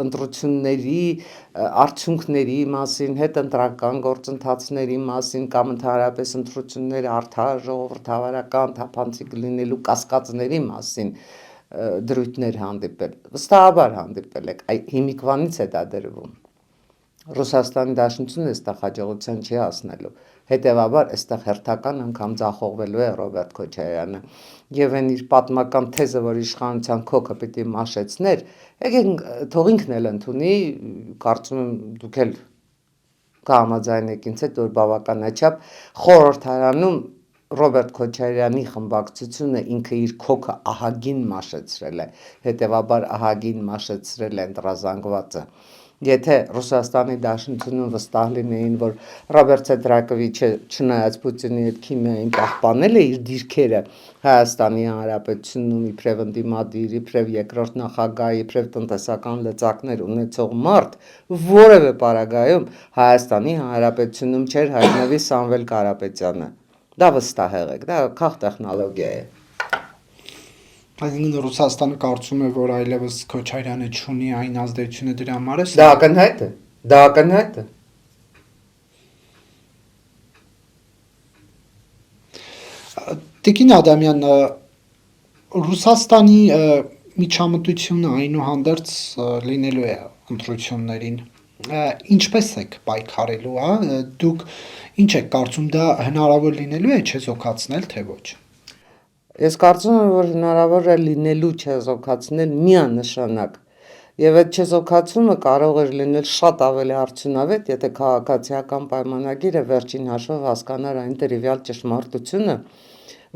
ընտրությունների արդյունքների մասին, հետընտրական գործընթացների մասին կամ ընդհանրապես ընտրությունները արդար, ժողովրդավարական, թափանցիկ լինելու կասկածների մասին դրույթներ հանդիպել։ Վստահաբար հանդիպել եք, հիմիկվանից է դա դրվում։ Ռուսաստանի Դաշնությունը այստեղ հաջողության չի հասնելու։ Հետևաբար այստեղ հերթական անգամ ձախողվելու է Ռոբերտ Քոչարյանը։ Եվ այն իր պատմական թեզը, որ իշխանության քոքը պիտի մաշեցներ, եկեք թող ինքն էլ ընդունի, կարծում եմ դուք էլ կհամաձայնեք ինձ հետ, որ բավականաչափ խորհրդարանում Ռոբերտ Քոչարյանի խմբակցությունը ինքը իր քոքը ահագին մաշեցրել է, հետևաբար ահագին մաշեցրել է ընտրազանգվածը։ Եթե Ռուսաստանի Դաշնությունում վստահ լինեին, որ Ռոբերտ Սեդրակովիչը չնայած Պուտինի հետ քիմիային պահպանել է իր դիրքերը Հայաստանի Հանրապետությունում իբրև ընդդիմադիր, իբրև երկրորդ նախագահ, իբրև տնտեսական լծակներ ունեցող մարդ, որևէ պարագայում Հայաստանի Հանրապետությունում չէր հայտնվի Սամվել Կարապետյանը։ Դա վստահ եղեք, դա քաղ տեխնոլոգիա է։ Այսինքն Ռուսաստանը կարծում է, որ այլևս Քոչարյանը չունի այն ազդեցությունը դրա համար է։ Դա ակնհայտ է։ Դա ակնհայտ է։ Տիկին Ադամյան, Ռուսաստանի միջամտությունը այնուհանդերձ լինելու է ընտրություններին։ Ինչպես եք պայքարելու, դուք ինչ եք կարծում, դա հնարավոր լինելու է չեզոքացնել, թե ոչ։ Ես կարծում եմ, որ հնարավոր է լինելու չեզոքացնել միանշանակ։ Եվ այդ չեզոքացումը կարող էր լինել շատ ավելի արդյունավետ, եթե քաղաքացիական պայմանագիրը վերջին հաշվով հասկանար այն տրիվիալ ճշմարտությունը,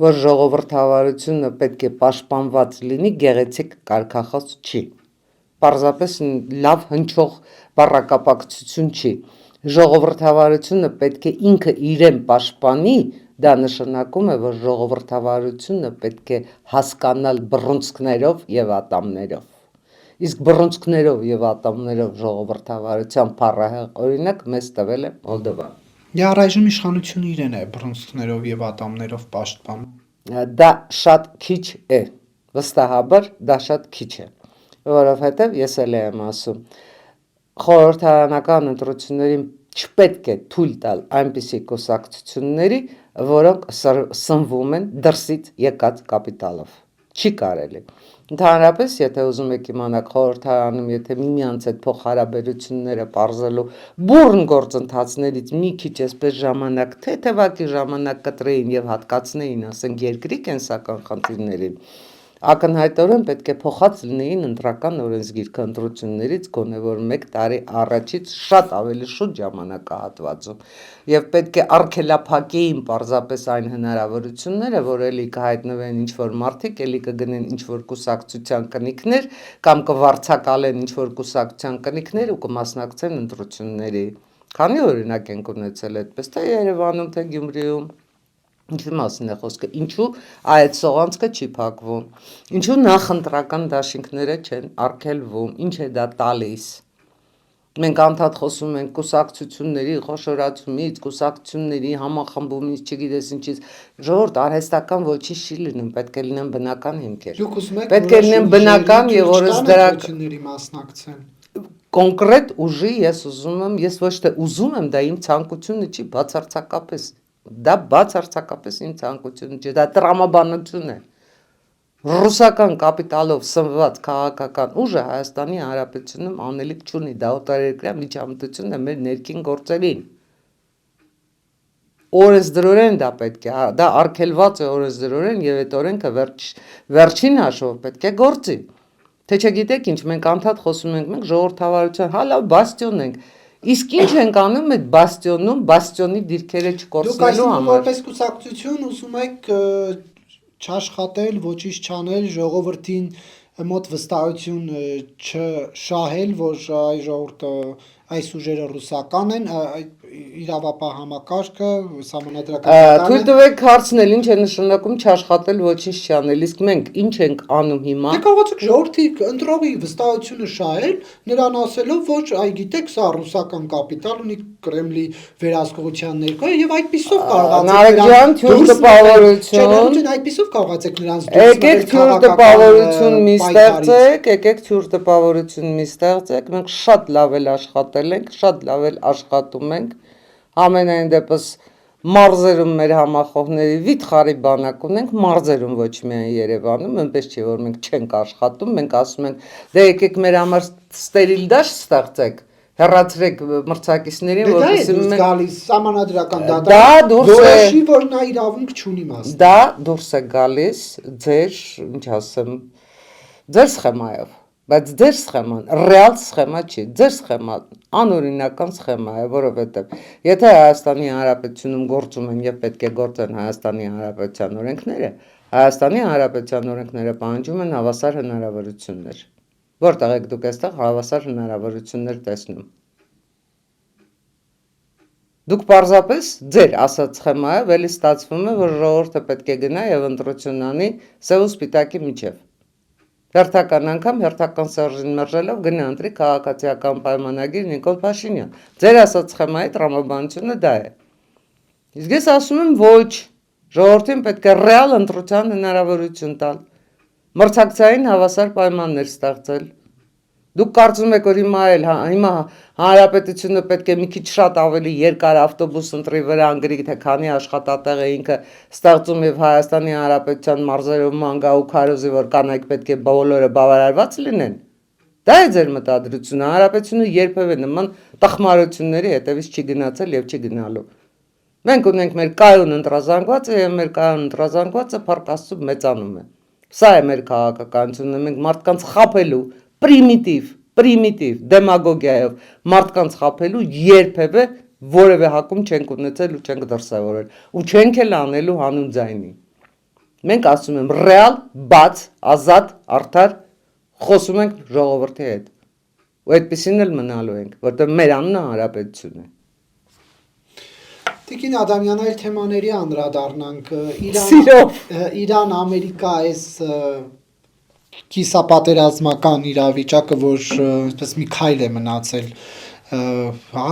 որ ժողովրդավարությունը պետք է պաշտպանված լինի, գեղեցիկ կարգախոս չի։ Պարզապես լավ հնչող բառակապակցություն չի։ Ժողովրդավարությունը պետք է ինքը իրեն պաշտպանի, դա նշանակում է, որ ժողովրդավարությունը պետք է հասկանալ բռունցքներով եւ ատամներով։ Իսկ բռունցքներով եւ ատամներով ժողովրդավարության փառահեղ օրինակ մեզ տվել է Մոլդովան։ Դե առայժմ իշխանությունը իրեն է բռունցքներով եւ ատամներով պաշտպանում։ Դա շատ քիչ է, վստահաբար դա շատ քիչ է, որովհետև ես էլ եմ ասում, խորհրդարանական ընտրություններին չպետք է թույլ տալ այնպիսի կուսակցությունների, որոնք սնվում են դրսից եկած կապիտալով։ Չի կարելի։ Ընդհանրապես, եթե ուզում եք իմանալ խորհրդարանում, եթե միմյանց հետ փոխհարաբերությունները պարզելու բուրըն գործընթացներից մի քիչ էսպես ժամանակ, թեթևակի ժամանակ կտրեին եւ հատկացնեին, ասենք, երկրի կենսական խնդիրներին, ակնհայտորեն պետք է փոխած լինեին ընտրական օրենսգիրքը ընտրություններից գոնե որ 1 տարի առաջից շատ ավելի շուտ ժամանակահատվածում եւ պետք է արգելափակեին պարզապես այն հնարավորությունները, որ էլի կհայտնվեն ինչ-որ մարդիկ, էլի կգնեն ինչ-որ կուսակցության կնիքներ կամ կվարձակալեն ինչ-որ կուսակցության կնիքներ ու կմասնակցեն ընտրությունների։ Քանի օրինակ ենք ունեցել այդպես, թե Երևանում, թե Գյումրիում։ Ինչի մասին է խոսքը, ինչու այդ սողանցքը չի փակվում, ինչու նախընտրական դաշինքները չեն արգելվում, ինչ է դա տալիս։ Մենք անդադ խոսում ենք կուսակցությունների խոշորացումից, կուսակցությունների համախմբումից, չգիտես ինչից, ժողովուրդ արհեստական ոչինչ չի լինում, պետք է լինեն բնական հիմքեր։ Դուք ուզում եք պետք է լինեն բնական եւ օրենսդրական մասնակցեն։ կոնկրետ ուժի ես ուզում եմ, ես ոչ թե ուզում եմ, դա իմ ցանկությունը չի, բացարձակապես դա բացարձակապես իմ ցանկությունը չէ, դա տրամաբանություն է։ Ռուսական կապիտալով սնված քաղաքական ուժը Հայաստանի Հանրապետությունում անելիք չունի, դա օտարերկրյա միջամտություն է մեր ներքին գործերին։ Օրենսդրորեն դա պետք է, դա արգելված է օրենսդրորեն եւ այդ օրենքը վերջին հաշվով պետք է գործի։ Թե չգիտեք ինչ, մենք անդադ խոսում ենք, մենք ժողովրդավարության հալա բաստիոն ենք։ Իսկ ինչ ենք անում այդ բաստիոնում, բաստիոնի դիրքերը չկորցնելու համար։ Դուք այսպես կուսակցություն ուզում եք չաշխատել, ոչինչ չանել, ժողովրդին մոտ վստահություն չշահել, որ այ ժողովուրդը այս ուժերը ռուսական են, իրավապահ համակարգը, սահմանադրական Թույլ տվեք հարցնել, ինչ է նշանակում չաշխատել, ոչինչ չանել, իսկ մենք ինչ ենք անում հիմա։ Դե կարողացեք ժողովրդի ընտրողի վստահությունը շահել, նրան ասելով, որ այ գիտեք, սա ռուսական կապիտալ ունի, Կրեմլի վերահսկողության ներքո է եւ այդպիսով կարողացեք նրանց Եկեք թյուր տպավորություն մի ստեղծեք, եկեք թյուր տպավորություն մի ստեղծեք, մենք շատ լավ էլ աշխատել ենք, շատ լավ էլ աշխատում ենք, ամենայն դեպս մարզերում մեր համախոհների վիթխարի բանակ ունենք, մարզերում ոչ միայն Երևանում, այնպես չի, որ մենք չենք աշխատում, մենք ասում ենք, դե եկեք մեր համար ստերիլ դաշտ ստեղծեք, հեռացրեք մրցակիցներին, որպեսզի մենք գալիս սահմանադրական դատարան, որոշի, որ նա իրավունք չունի մասը։ Դա դուրս է գալիս ձեր, ինչ ասեմ, ձեր սխեմայով, բայց ձեր սխեման ռեալ սխեմա չի, ձեր սխեման անօրինական սխեմա է, որովհետև եթե Հայաստանի Հանրապետությունում գործում են եւ պետք է գործեն Հայաստանի Հանրապետության օրենքները, Հայաստանի Հանրապետության օրենքները պահանջում են հավասար հնարավորություններ։ Որտեղ եք դուք այստեղ հավասար հնարավորություններ տեսնում։ Դուք պարզապես ձեր ասած սխեմայով էլի ստացվում է, որ ժողովուրդը պետք է գնա եւ ընտրություն անի սև ու սպիտակի միջև։ Հերթական անգամ հերթական սերժին մերժելով գնա ընտրի քաղաքացիական պայմանագիր Նիկոլ Փաշինյան։ Ձեր ասած սխեմայի տրամաբանությունը դա է։ Իսկ ես ասում եմ ոչ, ժողովրդին պետք է ռեալ ընտրության հնարավորություն տալ, մրցակցային հավասար պայմաններ ստեղծել։ Դուք կարծում եք, որ հիմա հանրապետությունը պետք է մի քիչ շատ ավելի երկար ավտոբուս ընտրի վրա անգրի, թե քանի աշխատատեղ է ինքը ստեղծում եւ Հայաստանի Հանրապետության մարզերում մանգա ու քարոզի, որ կանայք պետք է բոլորը բավարարված լինեն։ Դա է ձեր մտադրությունը, հանրապետությունը երբևէ նման տխմարությունների հետևից չի գնացել եւ չի գնալու։ Մենք ունենք մեր կայուն ընտրազանգվածը եւ մեր կայուն ընտրազանգվածը փառք Աստծո մեծանում է։ Սա է մեր քաղաքականությունը, մենք մարդկանց խաբելու պրիմիտիվ դեմագոգիայով մարդկանց խաբելու երբևէ որևէ հակում չենք ունեցել ու չենք դրսևորել ու չենք էլ անելու հանուն ձայնի։ Մենք ասում եմ ռեալ, բաց, ազատ, արդար խոսում ենք ժողովրդի հետ։ Ու այդպեսին էլ մնալու ենք, որտեղ մեր անունը հանրապետություն է։ Տիկին Ադամյան, այլ թեմաների անդրադառնանք։ Սիրով։ Իրան-Ամերիկա այս կիսապատերազմական իրավիճակը, որ այսպես մի քայլ է մնացել, հա,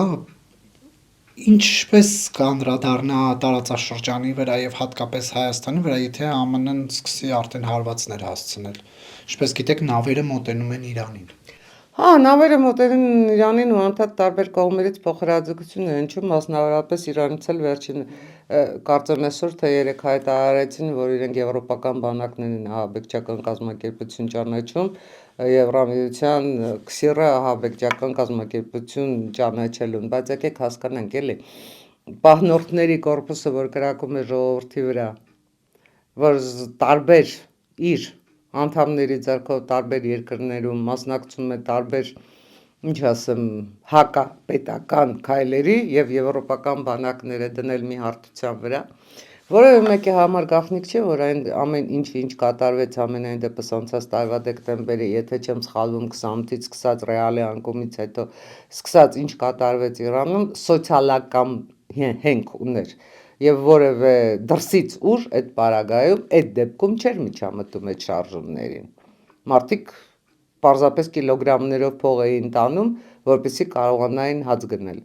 ինչպես կանդրադառնա տարածաշրջանի վրա եւ հատկապես Հայաստանի վրա, եթե ԱՄՆ-ն սկսի արդեն հարվածներ հասցնել։ Ինչպես գիտեք, նավերը մոտենում են Իրանին։ Հա, նավերը մոտենում են Իրանին ու անդադ տարբեր կողմերից փոխհրաձգություն են հնչում, մասնավորապես Իրանից էլ վերջին կարծեմ այսօր թե երեք հայտարարեցին, որ իրենք եվրոպական բանակներն են ահաբեկչական կազմակերպություն ճանաչում, Եվրամիության քսիրը ահաբեկչական կազմակերպություն ճանաչելուն, բայց եկեք հասկանանք էլի, պահնորդների կորպուսը, որ կրակում է ժողովրդի վրա, որ տարբեր իր անդամների ձեռքով տարբեր երկրներում մասնակցում է տարբեր, ինչ ասեմ, հակապետական քայլերի եւ եվրոպական բանակները դնել մի հարթության վրա, որևէ մեկի համար գաղտնիք չէ, որ այն ամեն ինչ կատարվեց ամենայն դեպս անցած տարվա դեկտեմբերի, եթե չեմ սխալվում 28-ից սկսած ռեալի անկումից հետո սկսած ինչ կատարվեց Իրանում, սոցիալական հենք ուներ եւ որևէ դրսից ուժ այդ պարագայում այդ դեպքում չէր միջամտում այդ շարժումներին։ Մարդիկ պարզապես կիլոգրամներով փող էին տանում, որպեսզի կարողանային հաց գնել։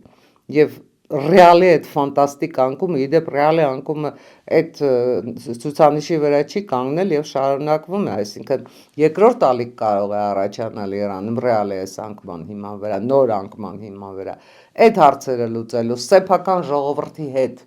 Եվ ռեալի այդ ֆանտաստիկ անկումը, իդեպ ռեալի անկումը այդ ցուցանիշի վրա չի կանգնել եւ շարունակվում է, այսինքն երկրորդ ալիք կարող է առաջանալ Իրանում ռեալի այս անկման հիման վրա, նոր անկման հիման վրա։ Այդ հարցերը լուծելու սեփական ժողովրդի հետ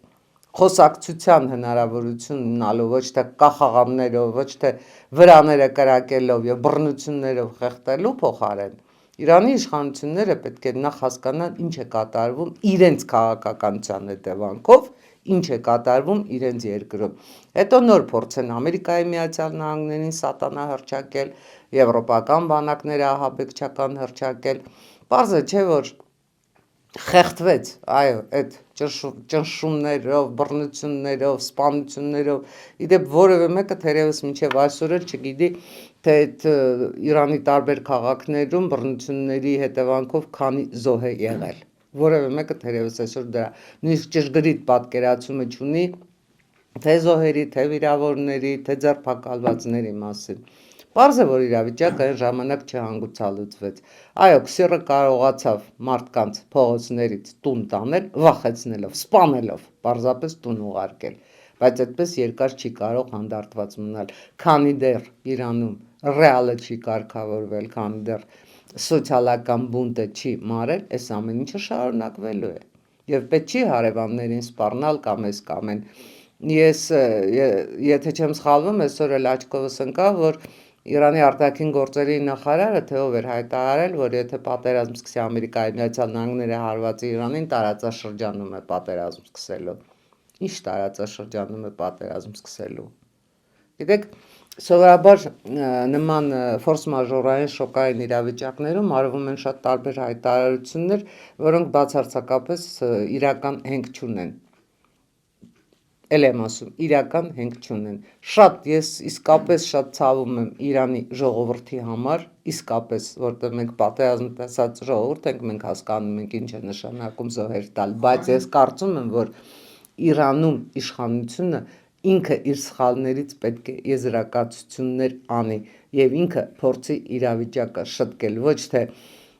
խոսակցության հնարավորություն ունալու, ոչ թե կախաղաններով, ոչ թե վրաները կրակելով եւ բռնություններով խեղդելու փոխարեն Իրանի իշխանությունները պետք է նախ հասկանան ինչ է կատարվում իրենց քաղաքականության հետևանքով, ինչ է կատարվում իրենց երկրում։ Հետո նոր փորձեն Ամերիկայի Միացյալ Նահանգներին սատանա հռչակել, եվրոպական բանակները ահաբեկչական հռչակել։ Պարզ է, չէ՞ որ խեղդվեց, այո, այդ ճնշումներով, բռնություններով, սպանություններով, իդեպ որևէ մեկը թերևս մինչև այսօր էլ չգիտի, թե այդ Իրանի տարբեր քաղաքներում բռնությունների հետևանքով քանի զոհ է եղել։ Որևէ մեկը թերևս այսօր դրա նույնիսկ ճշգրիտ պատկերացումը չունի, թե զոհերի, թե վիրավորների, թե ձերբակալվածների մասին։ Պարզ է, որ իրավիճակը այն ժամանակ չհանգուցալուծվեց։ Այո, քսիրը կարողացավ մարդկանց փողոցներից տուն տանել, վախեցնելով, սպանելով, պարզապես տուն ուղարկել, բայց այդպես երկար չի կարող հանդարտված մնալ, քանի դեռ Իրանում ռեալը չի կարգավորվել, քանի դեռ սոցիալական բունտը չի մարել, այս ամեն ինչը շարունակվելու է։ Եվ պետք չի հարևաններին սպառնալ կամ այս կամ այն։ Ես եթե չեմ սխալվում, այսօր էլ աչքովս ընկավ, որ Իրանի արտաքին գործերի նախարարը թե ով էր հայտարարել, որ եթե պատերազմ սկսի Ամերիկայի Միացյալ Նահանգները հարվածի Իրանին, տարածաշրջանում է պատերազմ սկսելու։ Ինչ տարածաշրջանում է պատերազմ սկսելու։ Գիտեք, սովորաբար նման ֆորս-մաժորային շոկային իրավիճակներում արվում են շատ տարբեր հայտարարություններ, որոնք բացարձակապես իրական հենք չունեն։ Էլ եմ ասում, իրական հենք չունեն։ Շատ ես իսկապես շատ ցավում եմ Իրանի ժողովրդի համար, իսկապես, որտեղ մենք պատերազմ տեսած ժողովուրդ ենք, մենք հասկանում ենք ինչ է նշանակում զոհեր տալ, բայց ես կարծում եմ, որ Իրանում իշխանությունը ինքը իր սխալներից պետք է եզրակացություններ անի եւ ինքը փորձի իրավիճակը շտկել, ոչ թե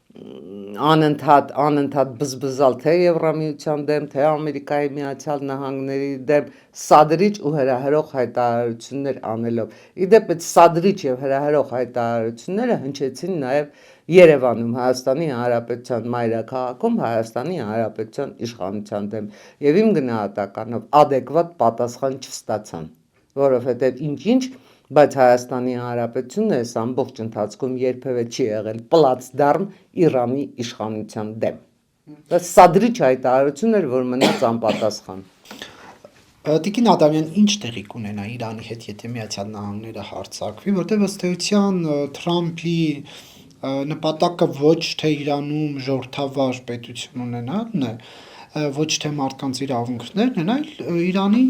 անընդհատ բզբզալ թե Եվրամիության դեմ, թե Ամերիկայի Միացյալ Նահանգների դեմ սադրիչ ու հրահրող հայտարարություններ անելով։ Իդեպ այդ սադրիչ եւ հրահրող հայտարարությունները հնչեցին նաեւ Երևանում, Հայաստանի Հանրապետության մայրաքաղաքում, Հայաստանի Հանրապետության իշխանության դեմ եւ իմ գնահատականով adekvat պատասխան չստացան, որովհետեւ ինչ-ինչ, բայց Հայաստանի Հանրապետությունը այս ամբողջ ընթացքում երբևէ չի եղել պլացդարմ Իրանի իշխանության դեմ։ Դա սադրիչ հայտարարություն էր, որ մնաց անպատասխան։ Տիկին Ադամյան, ինչ տեղի կունենա Իրանի հետ, եթե Միացյալ Նահանգները հարձակվի, որտեղ ըստ էության Թրամփի նպատակը ոչ թե Իրանում ժողովրդավար պետություն ունենալն է, ոչ թե մարդկանց իրավունքներն են, այլ Իրանի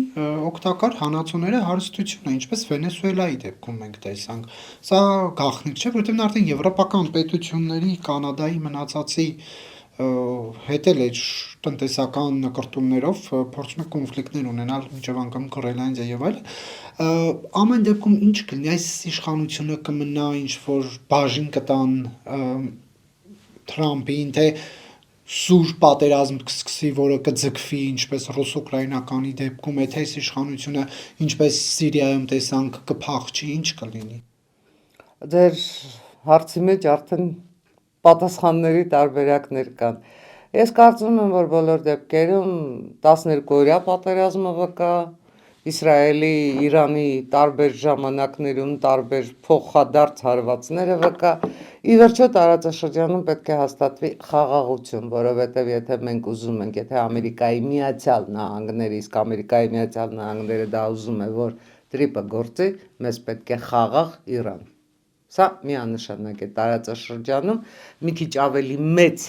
օգտակար հանածոները հարստությունը, ինչպես Վենեսուելայի դեպքում մենք տեսանք։ Սա գաղտնիք չէ, որտեղ նա արդեն եվրոպական պետությունների, Կանադայի մնացածի հետել այդ տնտեսական նկրտումներով փորձում է կոնֆլիկտներ ունենալ մինչև անգամ Գրենլանդիա եւ այլն։ Ամեն դեպքում ինչ կլինի, այս իշխանությունը կմնա ինչ որ բաժին կտան Թրամփին, թե սուր պատերազմ կսկսի, որը կձգվի ինչպես ռուս-ուկրաինականի դեպքում, եթե այս իշխանությունը ինչպես Սիրիայում տեսանք կփախչի, ինչ կլինի։ Ձեր հարցի մեջ արդեն պատասխանների տարբերակներ կան։ Ես կարծում եմ, որ բոլոր դեպքերում 12-օրյա պատերազմը վկա, Իսրայելի, Իրանի տարբեր ժամանակներում տարբեր փոխադարձ հարվածները վկա, ի վերջո տարածաշրջանում պետք է հաստատվի խաղաղություն, որովհետև եթե մենք ուզում ենք, եթե Ամերիկայի Միացյալ Նահանգները, իսկ Ամերիկայի Միացյալ Նահանգները դա ուզում է, որ տրիպը գործի, մեզ պետք է խաղաղ Իրան։ Սա միանշանակ է տարածաշրջանում մի քիչ ավելի մեծ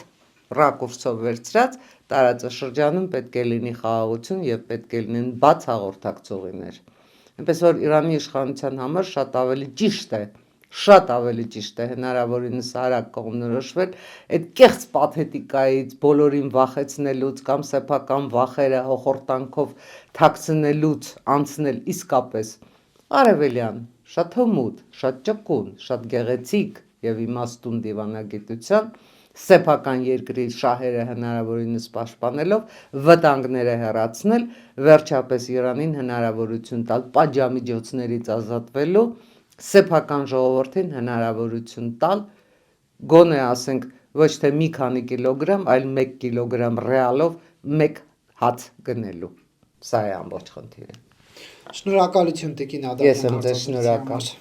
ռակուրսով վերցրած տարածաշրջանում պետք է լինի խաղաղություն եւ պետք է լինեն բաց հաղորդակցողիներ։ Այնպես որ Իրանի իշխանության համար շատ ավելի ճիշտ է հնարավորինս արագ կողմնորոշվել այդ կեղծ պաթետիկայից, բոլորին վախեցնելուց կամ սեփական վախերը հոխորտանքով թաքցնելուց անցնել իսկապես արևելյան, շատ հմուտ, շատ ճկուն, շատ գեղեցիկ եւ իմաստուն դիվանագիտության սեփական երկրի շահերը հնարավորինս պաշտպանելով վտանգները հեռացնել, վերջապես Իրանին հնարավորություն տալ պատժամիջոցներից ազատվելու, սեփական ժողովրդին հնարավորություն տալ գոնե ասենք ոչ թե մի քանի կիլոգրամ, այլ 1 կիլոգրամ ռեալով 1 հաց գնելու։ Սա է ամբողջ խնդիրը։ Շնորհակալություն Տիկին Ադամյան։ Ես եմ ձեզ շնորհակալ։